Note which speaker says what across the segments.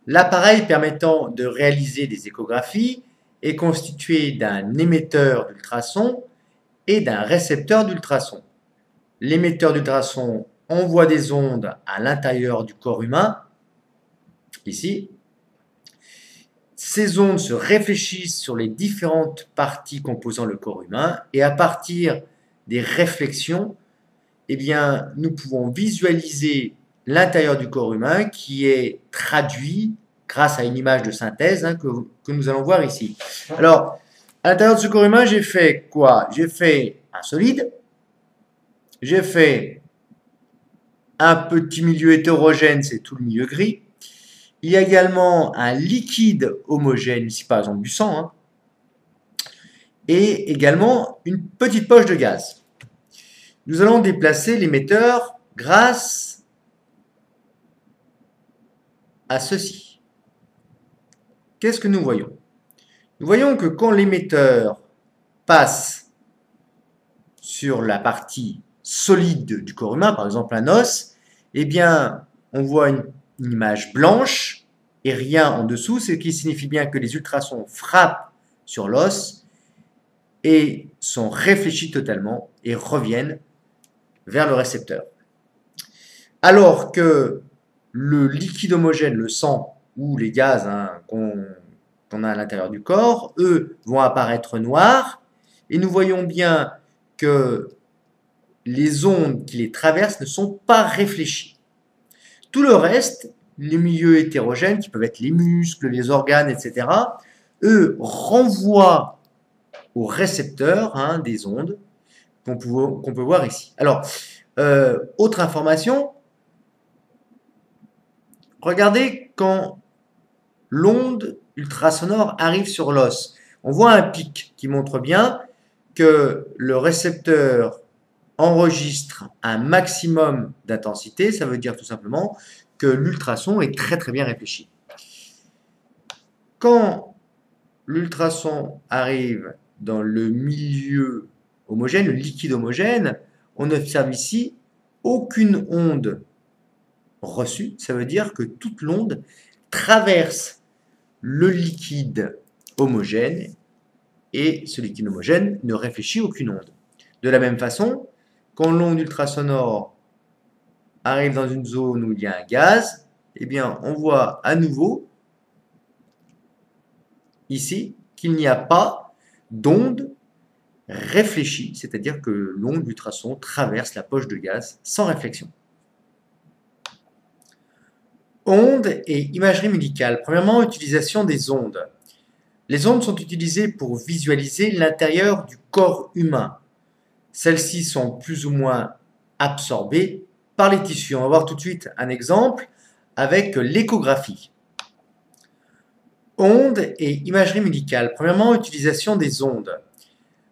Speaker 1: L'appareil permettant de réaliser des échographies est constitué d'un émetteur d'ultrasons et d'un récepteur d'ultrasons. L'émetteur d'ultrasons envoie des ondes à l'intérieur du corps humain, ici. Ces ondes se réfléchissent sur les différentes parties composant le corps humain et à partir des réflexions, eh bien, nous pouvons visualiser l'intérieur du corps humain qui est traduit grâce à une image de synthèse que nous allons voir ici. Alors, à l'intérieur de ce corps humain, j'ai fait quoi? J'ai fait un solide, j'ai fait un petit milieu hétérogène, c'est tout le milieu gris. Il y a également un liquide homogène, ici par exemple du sang, et également une petite poche de gaz. Nous allons déplacer l'émetteur grâce à ceci. Qu'est-ce que nous voyons? Nous voyons que quand l'émetteur passe sur la partie solide du corps humain, par exemple un os, eh bien, on voit une image blanche et rien en dessous, ce qui signifie bien que les ultrasons frappent sur l'os et sont réfléchis totalement et reviennent vers le récepteur. Alors que le liquide homogène, le sang ou les gaz qu'on a à l'intérieur du corps, eux, vont apparaître noirs et nous voyons bien que les ondes qui les traversent ne sont pas réfléchies. Tout le reste, les milieux hétérogènes, qui peuvent être les muscles, les organes, etc., eux renvoient au récepteur des ondes qu'on peut voir ici. Alors, autre information, regardez quand l'onde ultrasonore arrive sur l'os. On voit un pic qui montre bien que le récepteur enregistre un maximum d'intensité. Ça veut dire tout simplement que l'ultrason est très très bien réfléchi. Quand l'ultrason arrive dans le milieu homogène, le liquide homogène, on observe ici aucune onde reçue. Ça veut dire que toute l'onde traverse le liquide homogène et ce liquide homogène ne réfléchit aucune onde. De la même façon, quand l'onde ultrasonore arrive dans une zone où il y a un gaz, eh bien, on voit à nouveau ici qu'il n'y a pas d'onde réfléchie, c'est-à-dire que l'onde d'ultrason traverse la poche de gaz sans réflexion. Ondes et imagerie médicale. Premièrement, utilisation des ondes. Les ondes sont utilisées pour visualiser l'intérieur du corps humain. Celles-ci sont plus ou moins absorbées par les tissus. On va voir tout de suite un exemple avec l'échographie. Ondes et imagerie médicale. Premièrement, utilisation des ondes.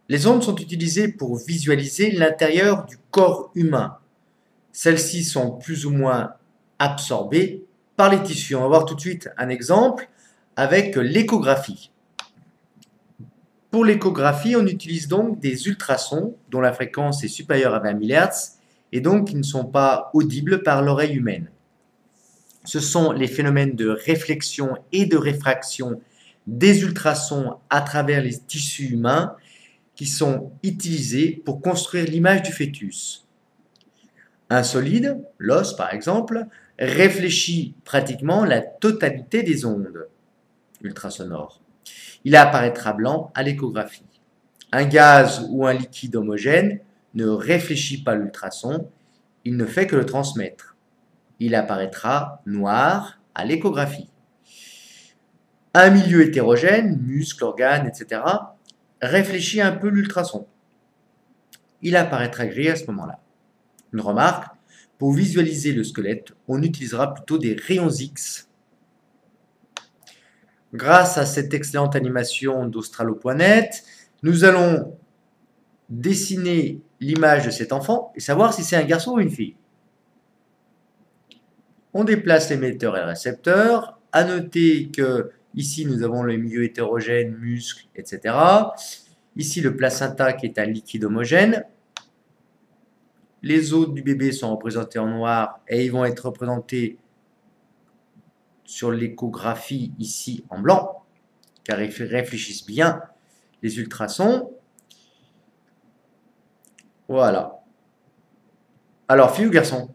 Speaker 1: Les ondes sont utilisées pour visualiser l'intérieur du corps humain. Celles-ci sont plus ou moins absorbées par les tissus. On va voir tout de suite un exemple avec l'échographie. Pour l'échographie, on utilise donc des ultrasons dont la fréquence est supérieure à 20 MHz et donc qui ne sont pas audibles par l'oreille humaine. Ce sont les phénomènes de réflexion et de réfraction des ultrasons à travers les tissus humains qui sont utilisés pour construire l'image du fœtus. Un solide, l'os par exemple, réfléchit pratiquement la totalité des ondes ultrasonores. Il apparaîtra blanc à l'échographie. Un gaz ou un liquide homogène ne réfléchit pas l'ultrason, il ne fait que le transmettre. Il apparaîtra noir à l'échographie. Un milieu hétérogène, muscles, organes, etc., réfléchit un peu l'ultrason. Il apparaîtra gris à ce moment-là. Une remarque, pour visualiser le squelette, on utilisera plutôt des rayons X. Grâce à cette excellente animation d'Australo.net, nous allons dessiner l'image de cet enfant et savoir si c'est un garçon ou une fille. On déplace l'émetteur et le récepteur. À noter que ici nous avons le milieu hétérogène, muscles, etc. Ici le placenta qui est un liquide homogène. Les os du bébé sont représentés en noir et ils vont être représentés sur l'échographie ici en blanc, car ils réfléchissent bien les ultrasons. Voilà. Alors, filles ou garçons?